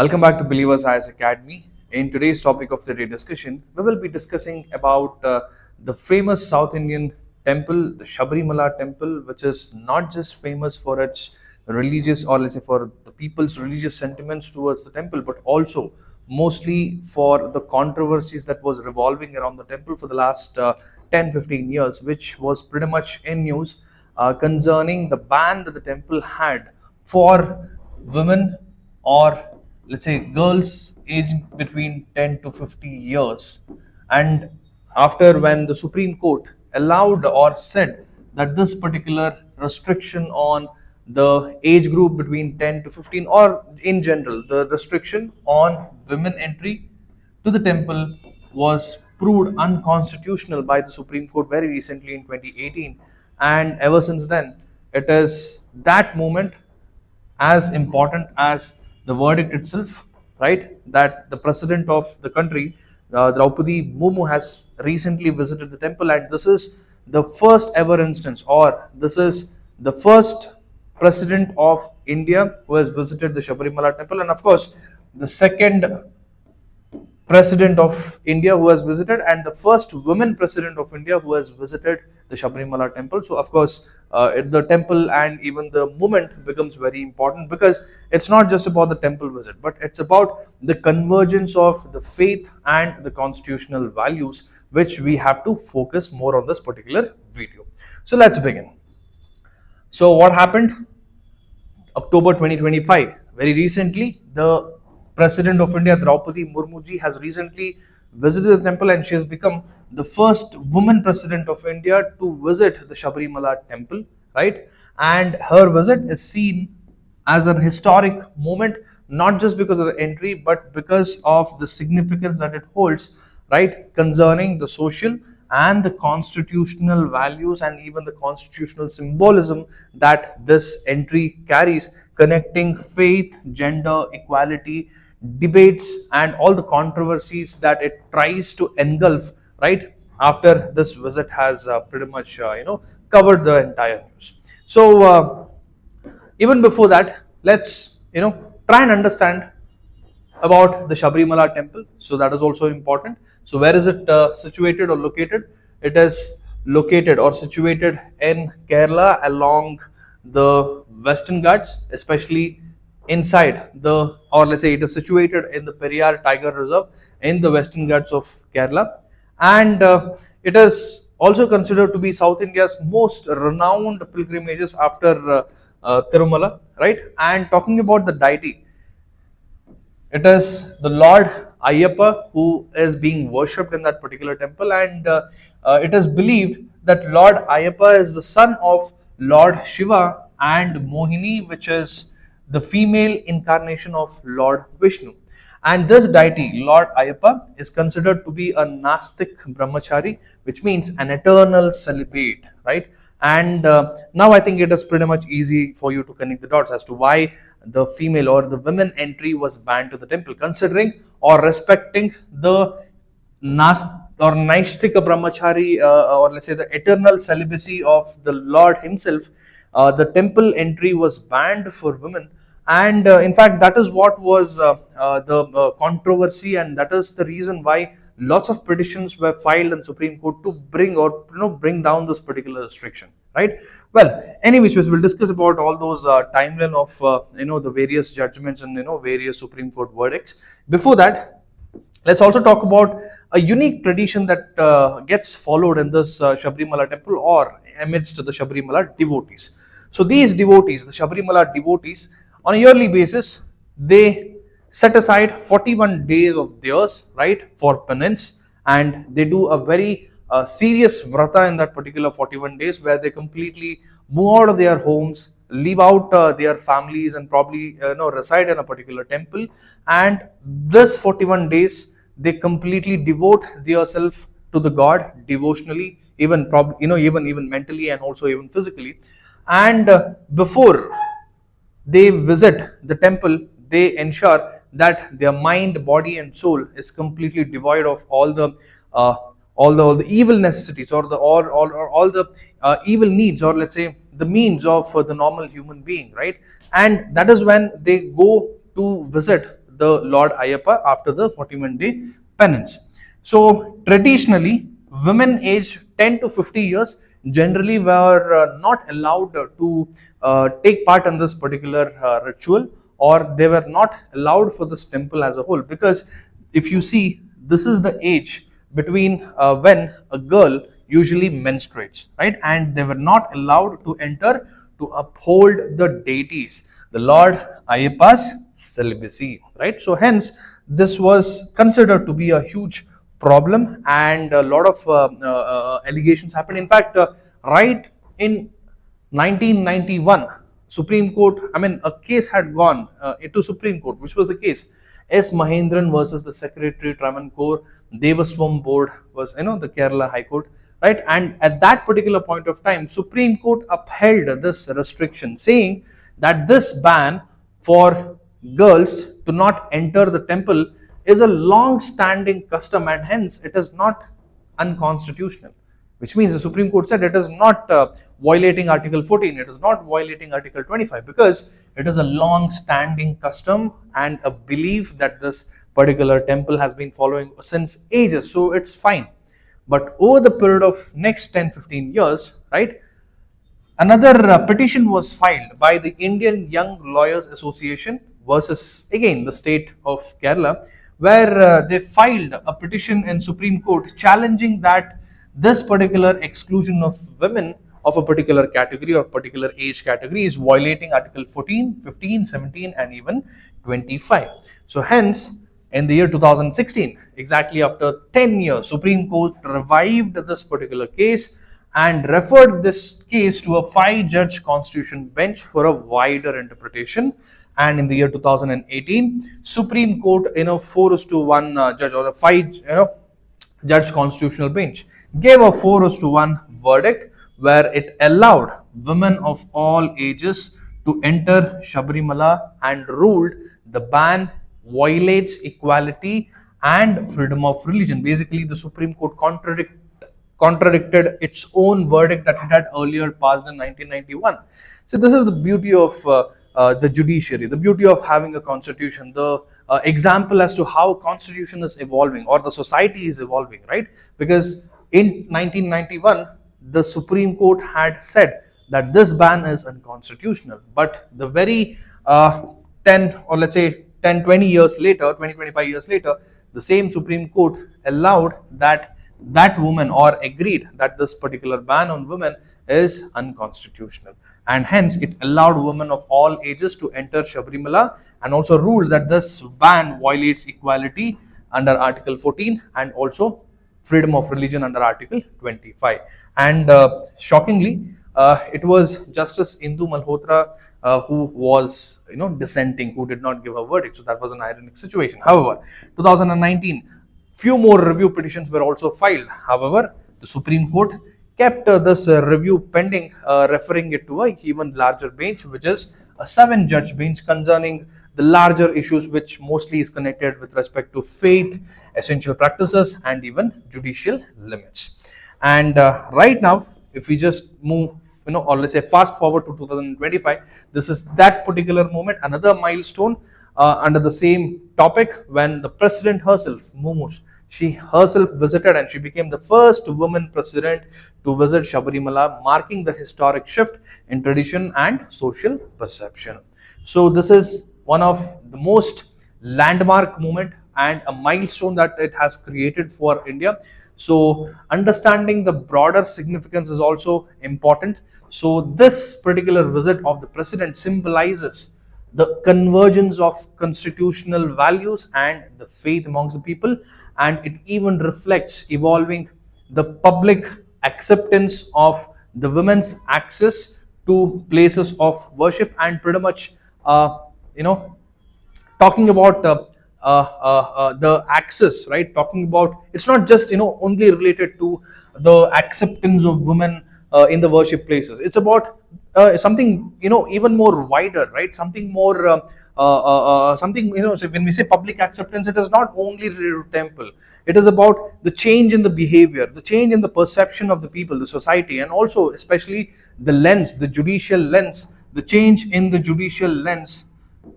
Welcome back to Believers IS Academy. In today's topic of the day discussion, we will be discussing about the famous South Indian temple, the Sabarimala Temple, which is not just famous for its religious, or let's say for the people's religious sentiments towards the temple, but also mostly for the controversies that was revolving around the temple for the last 10-15 years, which was pretty much in news concerning the ban that the temple had for women, or let's say girls aged between 10 to 50 years. And after, when the Supreme Court allowed or said that this particular restriction on the age group between 10 to 15, or in general the restriction on women entry to the temple, was proved unconstitutional by the Supreme Court very recently in 2018. And ever since then, it is that moment as important as the verdict itself, right? That the president of the country, Droupadi Murmu, has recently visited the temple, and this is the first ever instance, or this is the first president of India who has visited the Sabarimala temple, and of course, the second president of India who has visited, and the first women president of India who has visited the Sabarimala temple. So, of course, the temple and even the movement becomes very important, because it's not just about the temple visit, but it's about the convergence of the faith and the constitutional values, which we have to focus more on this particular video. So, let's begin. So, what happened? October 2025, very recently, the President of India, Droupadi Murmu ji, has recently visited the temple, and she has become the first woman president of India to visit the Sabarimala temple, right? And her visit is seen as an historic moment, not just because of the entry, but because of the significance that it holds, right, concerning the social and the constitutional values and even the constitutional symbolism that this entry carries, connecting faith, gender equality, debates, and all the controversies that it tries to engulf, right, after this visit has pretty much covered the entire news. So even before that, let's try and understand about the Sabarimala temple. So that is also important. So where is it situated or located? It is located or situated in Kerala along the Western Ghats, especially inside the, or let's say it is situated in the Periyar Tiger Reserve in the Western Ghats of Kerala. And it is also considered to be South India's most renowned pilgrimages after Tirumala, right? And talking about the deity, it is the Lord Ayyappa who is being worshipped in that particular temple, and it is believed that Lord Ayyappa is the son of Lord Shiva and Mohini, which is the female incarnation of Lord Vishnu. And this deity, Lord Ayyappa, is considered to be a Nastik Brahmachari, which means an eternal celibate, right? And now I think it is pretty much easy for you to connect the dots as to why the female or the women entry was banned to the temple, considering or respecting the Naistika Brahmachari, or let's say the eternal celibacy of the Lord himself. The temple entry was banned for women, and in fact that is what was the controversy, and that is the reason why lots of petitions were filed in Supreme Court to bring down this particular restriction, right? Well, anyways, we'll discuss about all those timeline of the various judgments and various Supreme Court verdicts. Before that, let's also talk about a unique tradition that gets followed in this Sabarimala temple, or amidst the Sabarimala devotees. So these devotees, the Sabarimala devotees, on a yearly basis, they set aside 41 days of theirs, right, for penance, and they do a very serious vrata in that particular 41 days, where they completely move out of their homes, leave out their families, and probably reside in a particular temple. And this 41 days, they completely devote themselves to the God devotionally, even even mentally, and also even physically. And before they visit the temple, they ensure that their mind, body, and soul is completely devoid of all the evil necessities, or all the evil needs, or let's say the means of the normal human being, right? And that is when they go to visit the Lord Ayyappa after the 41-day penance. So traditionally, women aged 10 to 50 years generally were not allowed to take part in this particular ritual, or they were not allowed for this temple as a whole, because if you see, this is the age between when a girl usually menstruates, right? And they were not allowed to enter to uphold the deities, the Lord Ayyappa's celibacy, right? So hence this was considered to be a huge problem, and a lot of allegations happened. In fact, right in 1991, Supreme Court, I mean, a case had gone into Supreme Court, which was the case S. Mahendran versus the Secretary Travancore Devaswam Board, was, the Kerala High Court, right? And at that particular point of time, Supreme Court upheld this restriction, saying that this ban for girls to not enter the temple is a long-standing custom, and hence it is not unconstitutional. Which means the Supreme Court said it is not violating Article 14, it is not violating Article 25, because it is a long-standing custom and a belief that this particular temple has been following since ages, so it's fine. But over the period of next 10-15 years, right, another petition was filed by the Indian Young Lawyers Association versus again the state of Kerala, where they filed a petition in Supreme Court challenging that this particular exclusion of women of a particular category or particular age category is violating Article 14, 15, 17 and even 25. So hence, in the year 2016, exactly after 10 years, Supreme Court revived this particular case and referred this case to a 5-judge constitution bench for a wider interpretation. And in the year 2018, Supreme Court, 4:1 judge, or a 5 judge constitutional bench, gave a 4:1 verdict where it allowed women of all ages to enter Sabarimala and ruled the ban violates equality and freedom of religion. Basically, the Supreme Court contradicted its own verdict that it had earlier passed in 1991. So this is the beauty of the judiciary, the beauty of having a constitution, the example as to how constitution is evolving or the society is evolving, right? Because in 1991, the Supreme Court had said that this ban is unconstitutional, but the very 10 or let's say 10, 20 years later, 20, 25 years later, the same Supreme Court allowed that woman, or agreed that this particular ban on women is unconstitutional, and hence it allowed women of all ages to enter Sabarimala, and also ruled that this ban violates equality under Article 14 and also freedom of religion under Article 25. And shockingly, it was Justice Indu Malhotra who was dissenting, who did not give a verdict. So that was an ironic situation. However, 2019, few more review petitions were also filed. However, the Supreme Court kept this review pending, referring it to a even larger bench, which is a 7-judge bench concerning the larger issues, which mostly is connected with respect to faith, essential practices and even judicial limits. And right now, if we just move, or let's say fast forward to 2025, this is that particular moment, another milestone under the same topic, when the President herself, Murmu, she herself visited, and she became the first woman president to visit Sabarimala, marking the historic shift in tradition and social perception. So this is one of the most landmark moment and a milestone that it has created for India. So understanding the broader significance is also important. So this particular visit of the president symbolizes the convergence of constitutional values and the faith amongst the people, and it even reflects evolving the public acceptance of the women's access to places of worship, and pretty much talking about the access, right? Talking about, it's not just only related to the acceptance of women in the worship places. It's about something even more wider, right? Something more something, so when we say public acceptance, it is not only related to temple. It is about the change in the behavior, the change in the perception of the people, the society, and also especially the lens, the judicial lens, the change in the judicial lens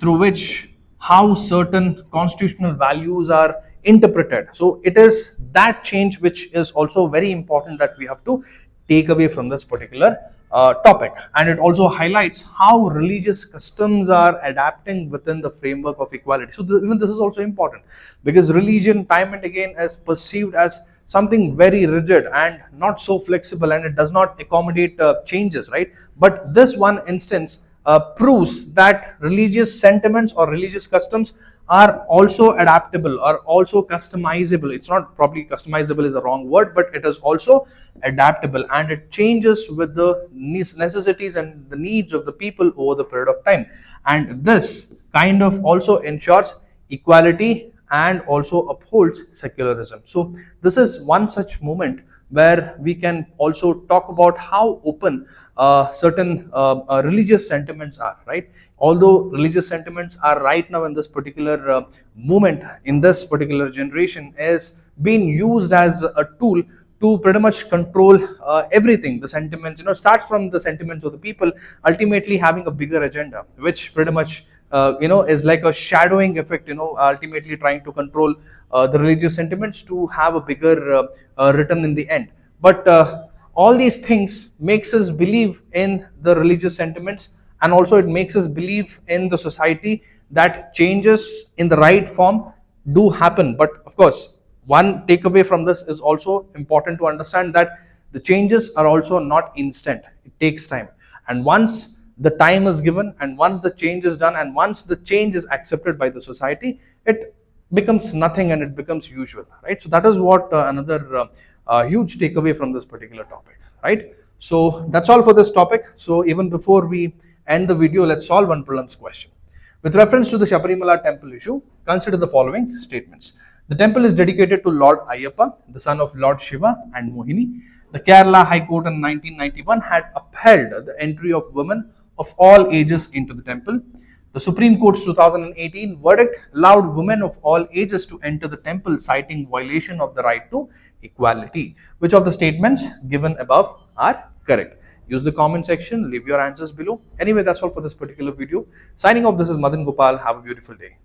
through which how certain constitutional values are interpreted. So it is that change which is also very important that we have to take away from this particular topic. And it also highlights how religious customs are adapting within the framework of equality. So even this is also important, because religion time and again is perceived as something very rigid and not so flexible, and it does not accommodate changes, right? But this one instance proves that religious sentiments or religious customs are also adaptable, are also customizable. It's not, probably customizable is the wrong word, but it is also adaptable, and it changes with the necessities and the needs of the people over the period of time. And this kind of also ensures equality and also upholds secularism. So this is one such moment where we can also talk about how open certain religious sentiments are, right? Although religious sentiments are right now in this particular movement, in this particular generation, is being used as a tool to pretty much control everything. The sentiments, starts from the sentiments of the people, ultimately having a bigger agenda, which pretty much is like a shadowing effect, ultimately trying to control the religious sentiments to have a bigger return in the end. But all these things makes us believe in the religious sentiments, and also it makes us believe in the society that changes in the right form do happen. But of course, one takeaway from this is also important to understand that the changes are also not instant. It takes time, and once the time is given, and once the change is done, and once the change is accepted by the society, it becomes nothing and it becomes usual, right? So that is what another huge takeaway from this particular topic, right? So that's all for this topic. So even before we end the video, let's solve one prelims question. With reference to the Sabarimala temple issue, consider the following statements. The temple is dedicated to Lord Ayyappa, the son of Lord Shiva and Mohini. The Kerala High Court in 1991 had upheld the entry of women of all ages into the temple. The Supreme Court's 2018 verdict allowed women of all ages to enter the temple, citing violation of the right to equality. Which of the statements given above are correct? Use the comment section, leave your answers below. Anyway, that's all for this particular video. Signing off, this is Madan Gopal. Have a beautiful day.